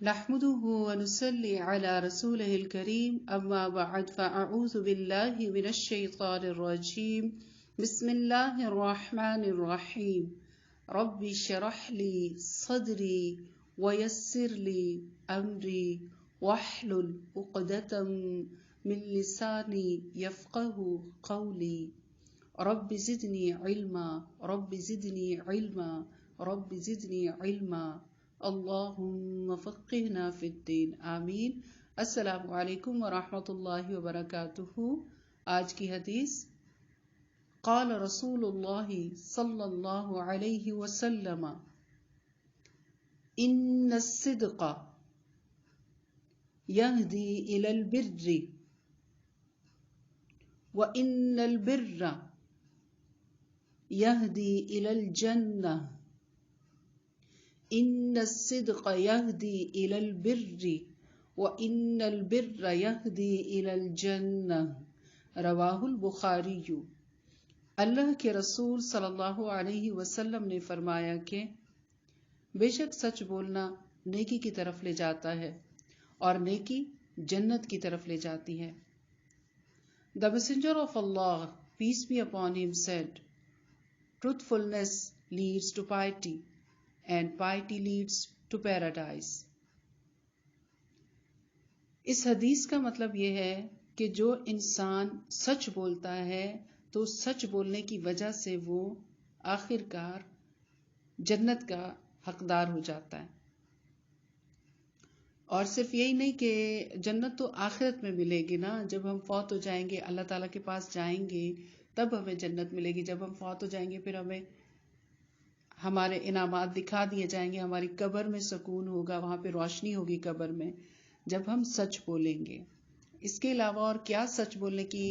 نحمده ونصلي على رسوله الكريم أما بعد فأعوذ بالله من الشيطان الرجيم بسم الله الرحمن الرحيم رب اشرح لي صدري ويسر لي أمري واحلل عقدة من لساني يفقه قولي رب زدني علما رب زدني علما رب زدني علما اللہم فقہنا فی الدین آمین۔ السلام علیکم ورحمۃ اللہ وبرکاتہ۔ آج کی حدیث، قال رسول اللہ صلی اللہ علیہ وسلم ان الصدق یہدی الی البر وان البر یہدی الی الجنہ ان الصدق یہدی الی البر وان البر یہدی الی الجنہ، رواہ البخاری۔ اللہ کے رسول صلی اللہ علیہ وسلم نے فرمایا کہ بے شک سچ بولنا نیکی کی طرف لے جاتا ہے اور نیکی جنت کی طرف لے جاتی ہے۔ The messenger of Allah, peace be upon him, said, truthfulness leads to piety and piety leads to paradise۔ اس حدیث کا مطلب یہ ہے کہ جو انسان سچ بولتا ہے تو سچ بولنے کی وجہ سے وہ آخر کار جنت کا حقدار ہو جاتا ہے۔ اور صرف یہی نہیں کہ جنت تو آخرت میں ملے گی نا، جب ہم فوت ہو جائیں گے اللہ تعالیٰ کے پاس جائیں گے تب ہمیں جنت ملے گی۔ جب ہم فوت ہو جائیں گے پھر ہمیں ہمارے انعامات دکھا دیے جائیں گے، ہماری قبر میں سکون ہوگا، وہاں پہ روشنی ہوگی قبر میں جب ہم سچ بولیں گے۔ اس کے علاوہ اور کیا سچ بولنے کی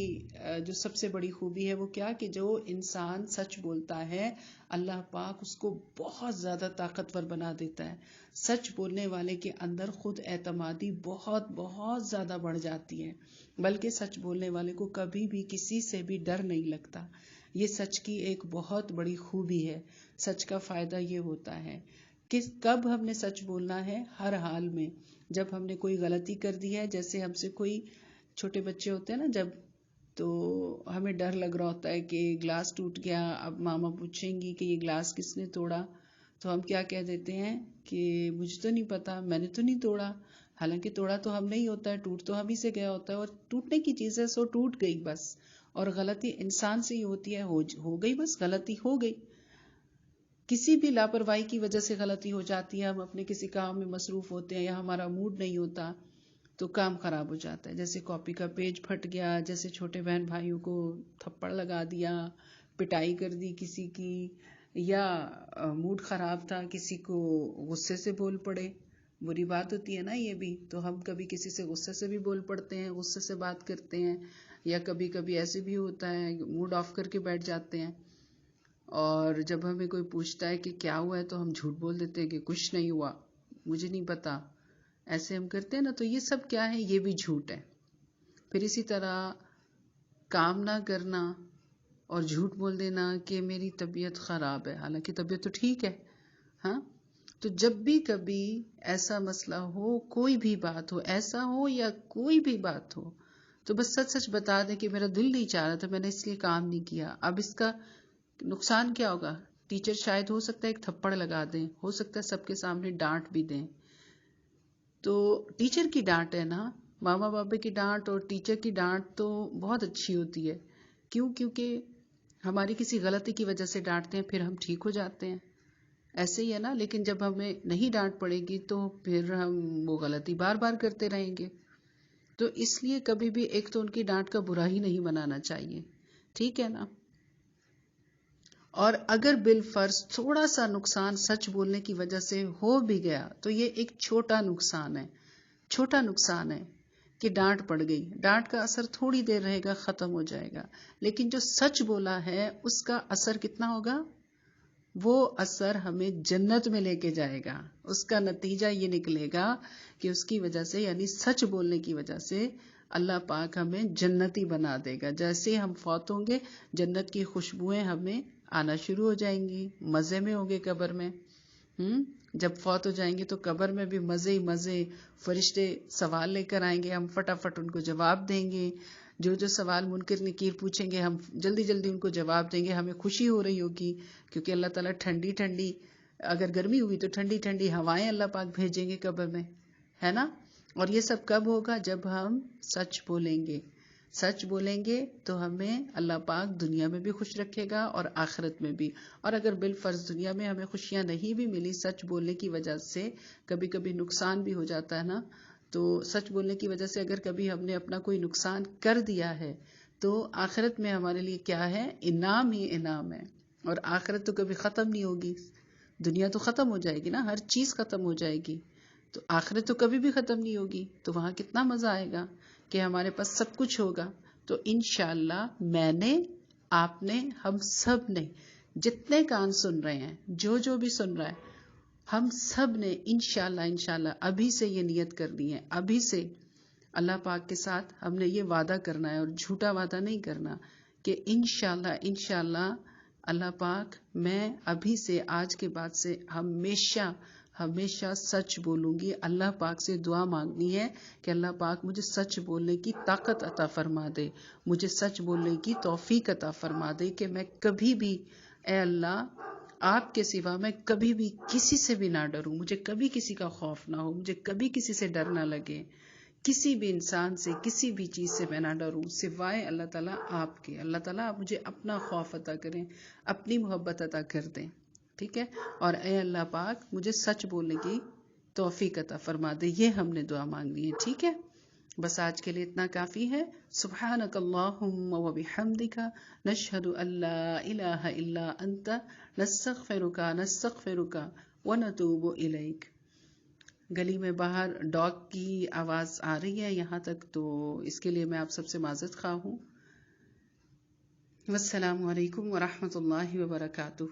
جو سب سے بڑی خوبی ہے وہ کیا کہ جو انسان سچ بولتا ہے اللہ پاک اس کو بہت زیادہ طاقتور بنا دیتا ہے۔ سچ بولنے والے کے اندر خود اعتمادی بہت بہت زیادہ بڑھ جاتی ہے، بلکہ سچ بولنے والے کو کبھی بھی کسی سے بھی ڈر نہیں لگتا۔ یہ سچ کی ایک بہت بڑی خوبی ہے۔ سچ کا فائدہ یہ ہوتا ہے کہ کب ہم نے سچ بولنا ہے، ہر حال میں۔ جب ہم نے کوئی غلطی کر دی ہے، جیسے ہم سے کوئی چھوٹے بچے ہوتے ہیں نا جب، تو ہمیں ڈر لگ رہا ہوتا ہے کہ گلاس ٹوٹ گیا، اب ماما پوچھیں گی کہ یہ گلاس کس نے توڑا، تو ہم کیا کہہ دیتے ہیں کہ مجھے تو نہیں پتا، میں نے تو نہیں توڑا۔ حالانکہ توڑا تو ہم نہیں ہوتا ہے، ٹوٹ تو ہم ہی سے گیا ہوتا ہے، اور ٹوٹنے کی چیز ہے سو ٹوٹ گئی بس۔ اور غلطی انسان سے ہی ہوتی ہے، ہو گئی بس، غلطی ہو گئی۔ کسی بھی لاپرواہی کی وجہ سے غلطی ہو جاتی ہے، ہم اپنے کسی کام میں مصروف ہوتے ہیں یا ہمارا موڈ نہیں ہوتا تو کام خراب ہو جاتا ہے۔ جیسے کاپی کا پیج پھٹ گیا، جیسے چھوٹے بہن بھائیوں کو تھپڑ لگا دیا، پٹائی کر دی کسی کی، یا موڈ خراب تھا کسی کو غصے سے بول پڑے۔ بری بات ہوتی ہے نا یہ بھی، تو ہم کبھی کسی سے غصے سے بھی بول پڑتے ہیں، غصے سے بات کرتے ہیں، یا کبھی کبھی ایسے بھی ہوتا ہے موڈ آف کر کے بیٹھ جاتے ہیں، اور جب ہمیں کوئی پوچھتا ہے کہ کیا ہوا ہے تو ہم جھوٹ بول دیتے ہیں کہ کچھ نہیں ہوا، مجھے نہیں پتا، ایسے ہم کرتے ہیں نا۔ تو یہ سب کیا ہے؟ یہ بھی جھوٹ ہے۔ پھر اسی طرح کام نہ کرنا اور جھوٹ بول دینا کہ میری طبیعت خراب ہے، حالانکہ طبیعت تو ٹھیک ہے۔ ہاں، تو جب بھی کبھی ایسا مسئلہ ہو، کوئی بھی بات ہو، ایسا ہو یا کوئی بھی بات ہو، تو بس سچ سچ بتا دیں کہ میرا دل نہیں چاہ رہا تھا، میں نے اس لیے کام نہیں کیا۔ اب اس کا نقصان کیا ہوگا؟ ٹیچر شاید ہو سکتا ہے ایک تھپڑ لگا دیں، ہو سکتا ہے سب کے سامنے ڈانٹ بھی دیں۔ تو ٹیچر کی ڈانٹ ہے نا، ماما بابا کی ڈانٹ اور ٹیچر کی ڈانٹ تو بہت اچھی ہوتی ہے۔ کیونکہ ہماری کسی غلطی کی وجہ سے ڈانٹتے ہیں پھر ہم ٹھیک ہو جاتے ہیں، ایسے ہی ہے نا۔ لیکن جب ہمیں نہیں ڈانٹ پڑے گی تو پھر ہم وہ غلطی بار بار کرتے رہیں گے۔ تو اس لیے کبھی بھی ایک تو ان کی ڈانٹ کا برا ہی نہیں بنانا چاہیے، ٹھیک ہے نا۔ اور اگر بالفرض تھوڑا سا نقصان سچ بولنے کی وجہ سے ہو بھی گیا تو یہ ایک چھوٹا نقصان ہے کہ ڈانٹ پڑ گئی، ڈانٹ کا اثر تھوڑی دیر رہے گا، ختم ہو جائے گا۔ لیکن جو سچ بولا ہے اس کا اثر کتنا ہوگا؟ وہ اثر ہمیں جنت میں لے کے جائے گا۔ اس کا نتیجہ یہ نکلے گا کہ اس کی وجہ سے، یعنی سچ بولنے کی وجہ سے، اللہ پاک ہمیں جنتی بنا دے گا۔ جیسے ہم فوت ہوں گے جنت کی خوشبوئیں ہمیں آنا شروع ہو جائیں گی، مزے میں ہوں گے قبر میں۔ جب فوت ہو جائیں گے تو قبر میں بھی مزے مزے فرشتے سوال لے کر آئیں گے، ہم فٹافٹ ان کو جواب دیں گے، جو سوال منکر نکیر پوچھیں گے ہم جلدی جلدی ان کو جواب دیں گے، ہمیں خوشی ہو رہی ہوگی کیونکہ اللہ تعالیٰ ٹھنڈی ٹھنڈی، اگر گرمی ہوئی تو ٹھنڈی ٹھنڈی ہوائیں اللہ پاک بھیجیں گے قبر میں، ہے نا؟ اور یہ سب کب ہوگا؟ جب ہم سچ بولیں گے. سچ بولیں گے تو ہمیں اللہ پاک دنیا میں بھی خوش رکھے گا اور آخرت میں بھی. اور اگر بالفرض دنیا میں ہمیں خوشیاں نہیں بھی ملی سچ بولنے کی وجہ سے، کبھی کبھی نقصان بھی ہو جاتا ہے نا، تو سچ بولنے کی وجہ سے اگر کبھی ہم نے اپنا کوئی نقصان کر دیا ہے تو آخرت میں ہمارے لیے کیا ہے؟ انعام ہی انعام ہے. اور آخرت تو کبھی ختم نہیں ہوگی، دنیا تو ختم ہو جائے گی نا، ہر چیز ختم ہو جائے گی، تو آخرت تو کبھی بھی ختم نہیں ہوگی. تو وہاں کتنا مزہ آئے گا کہ ہمارے پاس سب کچھ ہوگا. تو انشاءاللہ میں نے، آپ نے، ہم سب نے، جتنے کان سن رہے ہیں، جو بھی سن رہا ہے، ہم سب نے انشاءاللہ ابھی سے یہ نیت کرنی ہے، ابھی سے اللہ پاک کے ساتھ ہم نے یہ وعدہ کرنا ہے، اور جھوٹا وعدہ نہیں کرنا، کہ انشاءاللہ اللہ پاک میں ابھی سے، آج کے بعد سے ہمیشہ سچ بولوں گی. اللہ پاک سے دعا مانگنی ہے کہ اللہ پاک مجھے سچ بولنے کی طاقت عطا فرما دے، مجھے سچ بولنے کی توفیق عطا فرما دے، کہ میں کبھی بھی، اے اللہ، آپ کے سوا میں کبھی بھی کسی سے بھی نہ ڈروں، مجھے کبھی کسی کا خوف نہ ہو، مجھے کبھی کسی سے ڈر نہ لگے، کسی بھی انسان سے، کسی بھی چیز سے میں نہ ڈروں سوائے اللہ تعالیٰ آپ کے. اللہ تعالیٰ آپ مجھے اپنا خوف عطا کریں، اپنی محبت عطا کر دیں، ٹھیک ہے؟ اور اے اللہ پاک مجھے سچ بولنے کی توفیق عطا فرما دے. یہ ہم نے دعا مانگنی ہے، ٹھیک ہے؟ بس آج کے لیے اتنا کافی ہے. سبحانک اللہم و بحمدک، نشہد ان لا الہ الا انت، نستغفرک ونتوب الیک. گلی میں باہر ڈاگ کی آواز آ رہی ہے یہاں تک، تو اس کے لیے میں آپ سب سے معذرت خواہ ہوں. والسلام علیکم ورحمۃ اللہ وبرکاتہ.